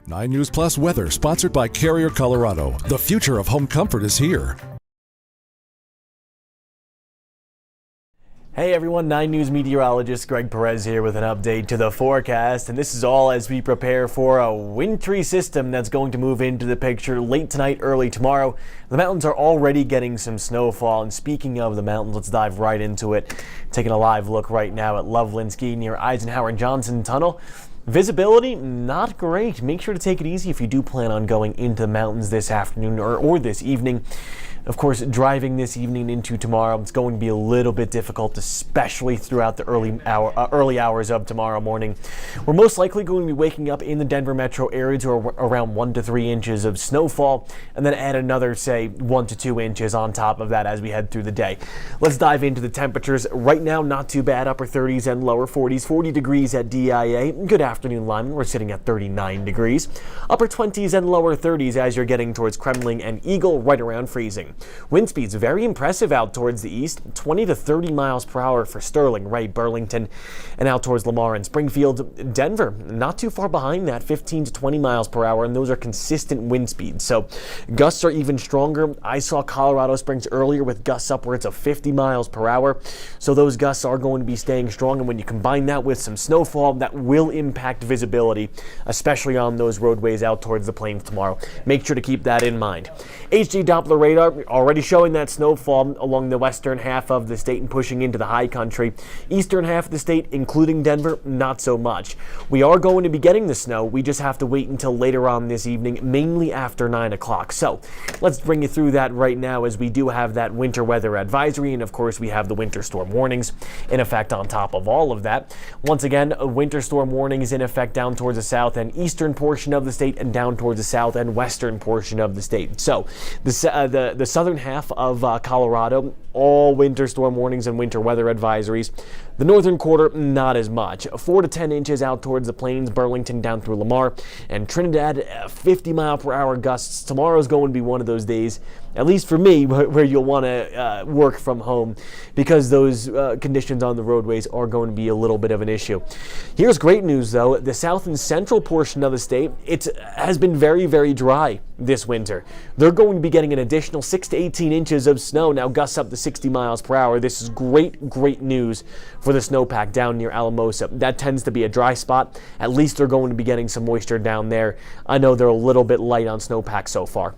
9 News Plus weather sponsored by Carrier Colorado. The future of home comfort is here. Hey everyone, 9 News meteorologist Greg Perez here with an update to the forecast, and this is all as we prepare for a wintry system that's going to move into the picture late tonight, early tomorrow. The mountains are already getting some snowfall, and speaking of the mountains, let's dive right into it. Taking a live look right now at Loveland Ski near Eisenhower Johnson Tunnel. Visibility, not great. Make sure to take it easy if you do plan on going into the mountains this afternoon or this evening. Of course, driving this evening into tomorrow, it's going to be a little bit difficult, especially throughout the early hours of tomorrow morning. We're most likely going to be waking up in the Denver metro area to around 1 to 3 inches of snowfall, and then add another, say, 1 to 2 inches on top of that as we head through the day. Let's dive into the temperatures. Right now, not too bad, upper 30s and lower 40s, 40 degrees at DIA. Good afternoon, Lyman. We're sitting at 39 degrees. Upper 20s and lower 30s as you're getting towards Kremling and Eagle, right around freezing. Wind speeds very impressive out towards the east, 20 to 30 miles per hour for Sterling, Ray, Burlington, and out towards Lamar and Springfield. Denver, not too far behind that, 15 to 20 miles per hour, and those are consistent wind speeds. So gusts are even stronger. I saw Colorado Springs earlier with gusts upwards of 50 miles per hour. So those gusts are going to be staying strong, and when you combine that with some snowfall, that will impact visibility, especially on those roadways out towards the plains tomorrow. Make sure to keep that in mind. HD Doppler radar already showing that snowfall along the western half of the state and pushing into the high country. Eastern half of the state, including Denver, not so much. We are going to be getting the snow. We just have to wait until later on this evening, mainly after 9 o'clock. So let's bring you through that right now, as we do have that winter weather advisory, and of course we have the winter storm warnings in effect on top of all of that. Once again, a winter storm warning is in effect down towards the south and eastern portion of the state and down towards the south and western portion of the state. So the southern half of Colorado, all winter storm warnings and winter weather advisories. The northern quarter, not as much. 4 to 10 inches out towards the plains, Burlington down through Lamar, and Trinidad, 50 mile per hour gusts. Tomorrow's going to be one of those days, at least for me, where you'll want to work from home, because those conditions on the roadways are going to be a little bit of an issue. Here's great news, though. The south and central portion of the state, it has been very, very dry this winter. They're going to be getting an additional 6 to 18 inches of snow, now gusts up to 60 miles per hour. This is great news for the snowpack down near Alamosa. That tends to be a dry spot. At least they're going to be getting some moisture down there. I know they're a little bit light on snowpack so far.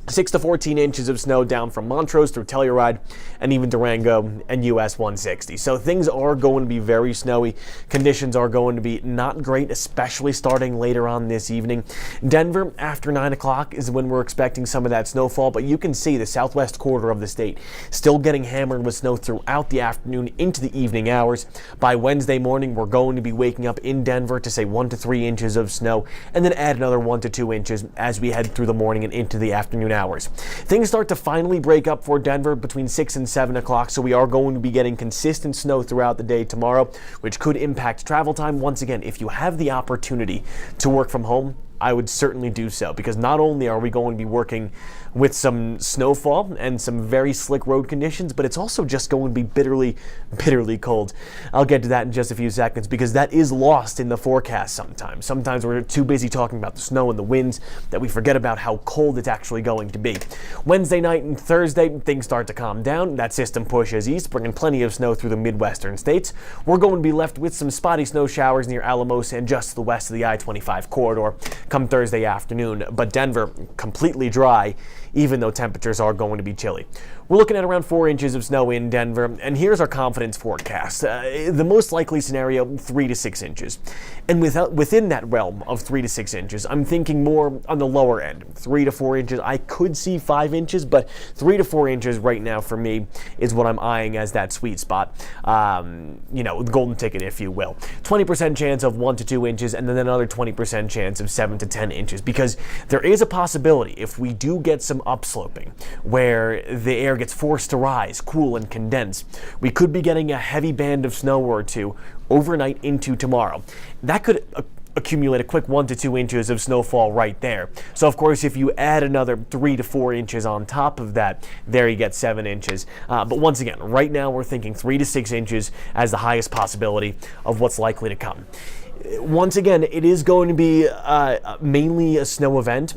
6 to 14 inches of snow down from Montrose through Telluride and even Durango and US 160. So things are going to be very snowy. Conditions are going to be not great, especially starting later on this evening. Denver, after 9 o'clock is when we're expecting some of that snowfall, but you can see the southwest quarter of the state still getting hammered with snow throughout the afternoon into the evening hours. By Wednesday morning, we're going to be waking up in Denver to say 1 to 3 inches of snow, and then add another 1 to 2 inches as we head through the morning and into the afternoon hours. Things start to finally break up for Denver between 6 and 7 o'clock, so we are going to be getting consistent snow throughout the day tomorrow, which could impact travel time. Once again, if you have the opportunity to work from home, I would certainly do so, because not only are we going to be working with some snowfall and some very slick road conditions, but it's also just going to be bitterly cold. I'll get to that in just a few seconds, because that is lost in the forecast sometimes. Sometimes we're too busy talking about the snow and the winds that we forget about how cold it's actually going to be. Wednesday night and Thursday, things start to calm down. That system pushes east, bringing plenty of snow through the Midwestern states. We're going to be left with some spotty snow showers near Alamosa and just to the west of the I-25 corridor come Thursday afternoon, but Denver completely dry, even though temperatures are going to be chilly. We're looking at around 4 inches of snow in Denver, and here's our confidence forecast. The most likely scenario, 3 to 6 inches. And within that realm of 3 to 6 inches, I'm thinking more on the lower end, 3 to 4 inches. I could see 5 inches, but 3 to 4 inches right now for me is what I'm eyeing as that sweet spot. The golden ticket, if you will. 20% chance of 1 to 2 inches, and then another 20% chance of 7 to 10 inches, because there is a possibility, if we do get some upsloping where the air gets forced to rise, cool, and condense, we could be getting a heavy band of snow or two overnight into tomorrow. That could accumulate a quick 1 to 2 inches of snowfall right there. So of course, if you add another 3 to 4 inches on top of that, there you get 7 inches. But once again, right now we're thinking 3 to 6 inches as the highest possibility of what's likely to come. Once again, it is going to be mainly a snow event.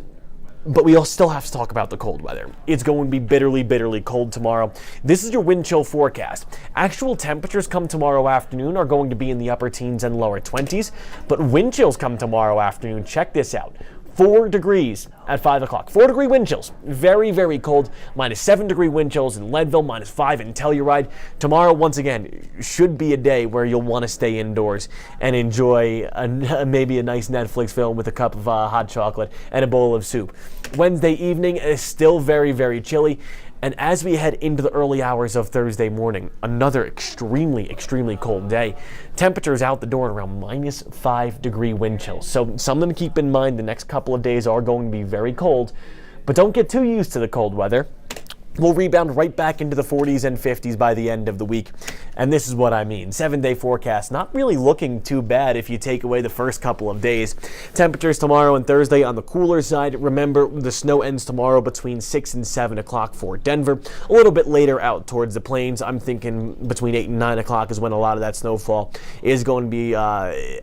But we all still have to talk about the cold weather. It's going to be bitterly, bitterly cold tomorrow. This is your wind chill forecast. Actual temperatures come tomorrow afternoon are going to be in the upper teens and lower 20s, but wind chills come tomorrow afternoon. Check this out. 4 degrees at 5 o'clock. 4 degree wind chills. Very, very cold. -7 degree wind chills in Leadville, -5 in Telluride. Tomorrow, once again, should be a day where you'll want to stay indoors and enjoy maybe a nice Netflix film with a cup of hot chocolate and a bowl of soup. Wednesday evening is still very, very chilly. And as we head into the early hours of Thursday morning, another extremely, extremely cold day. Temperatures out the door at around -5 degree wind chills. So something to keep in mind, the next couple of days are going to be very cold, but don't get too used to the cold weather. We'll rebound right back into the 40s and 50s by the end of the week. And this is what I mean. 7-day forecast, not really looking too bad if you take away the first couple of days. Temperatures tomorrow and Thursday on the cooler side. Remember, the snow ends tomorrow between 6 and 7 o'clock for Denver. A little bit later out towards the plains. I'm thinking between 8 and 9 o'clock is when a lot of that snowfall is going to be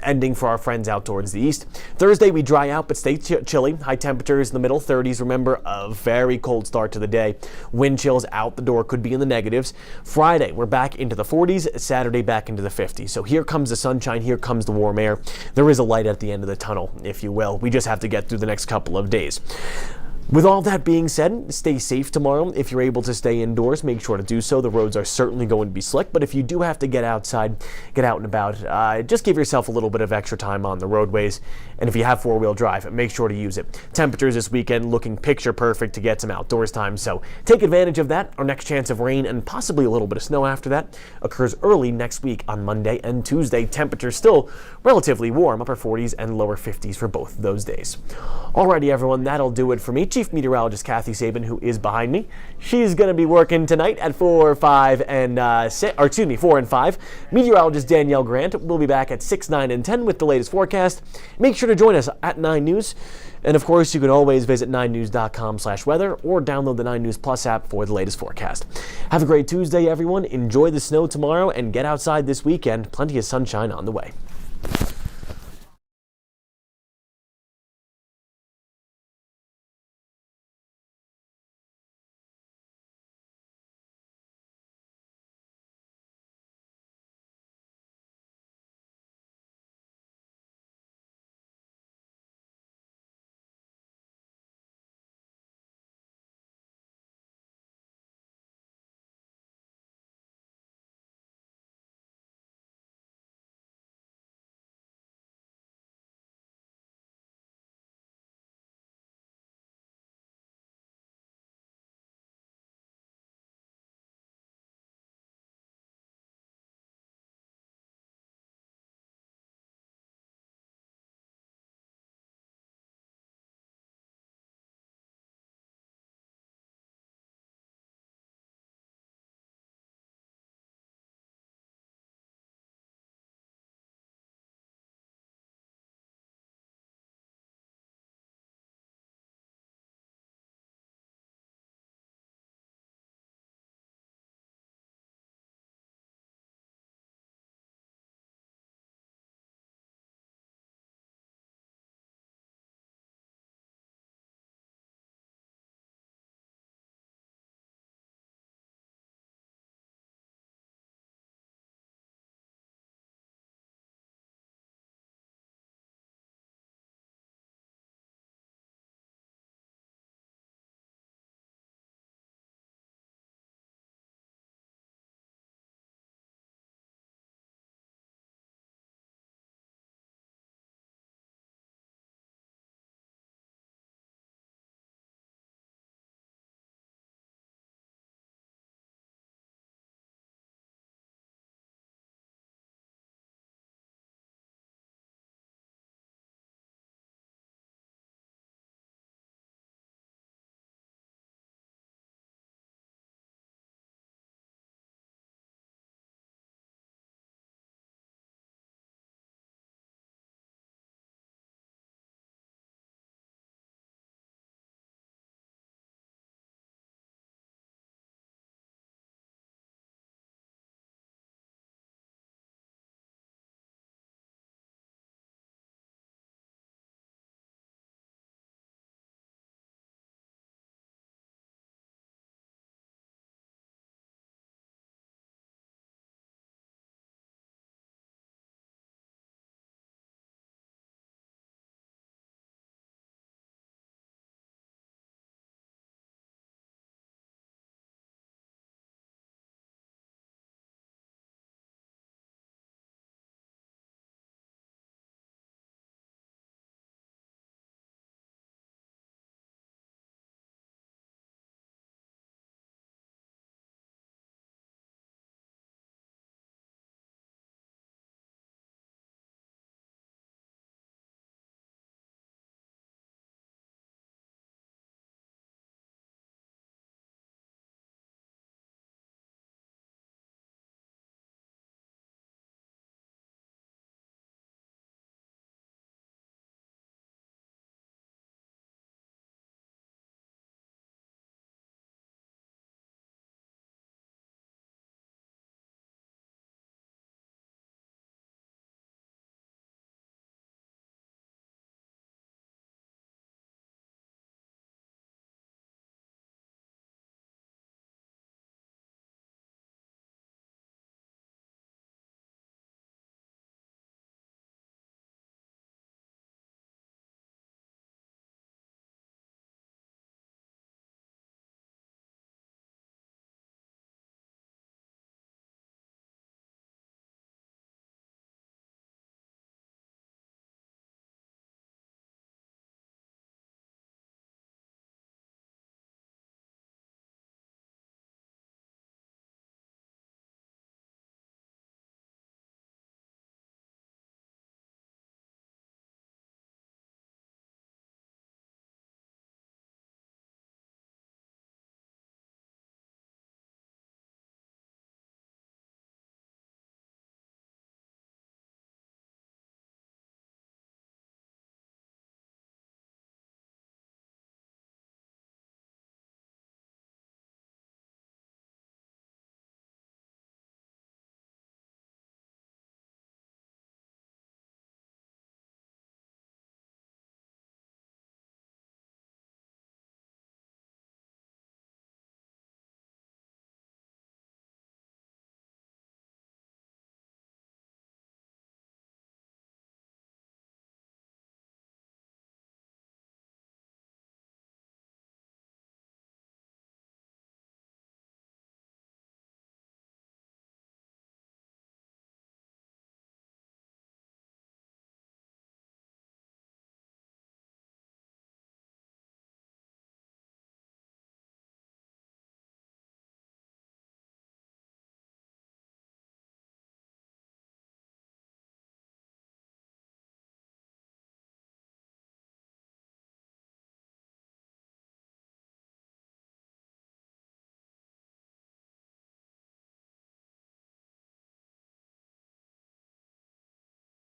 ending for our friends out towards the east. Thursday, we dry out but stay chilly. High temperatures in the middle 30s. Remember, a very cold start to the day. Wind chills out the door could be in the negatives. Friday, we're back into the 40s. Saturday, back into the 50s. So here comes the sunshine. Here comes the warm air. There is a light at the end of the tunnel, if you will. We just have to get through the next couple of days. With all that being said, stay safe tomorrow. If you're able to stay indoors, make sure to do so. The roads are certainly going to be slick, but if you do have to get outside, get out and about, just give yourself a little bit of extra time on the roadways. And if you have four-wheel drive, make sure to use it. Temperatures this weekend looking picture perfect to get some outdoors time, so take advantage of that. Our next chance of rain and possibly a little bit of snow after that occurs early next week on Monday and Tuesday. Temperatures still relatively warm, upper 40s and lower 50s for both of those days. Alrighty, everyone, that'll do it for me. Chief Meteorologist Kathy Sabin, who is behind me. She's going to be working tonight at 4 and 5. Meteorologist Danielle Grant will be back at 6, 9, and 10 with the latest forecast. Make sure to join us at 9 News. And of course, you can always visit 9news.com/weather or download the 9 News Plus app for the latest forecast. Have a great Tuesday, everyone. Enjoy the snow tomorrow and get outside this weekend. Plenty of sunshine on the way.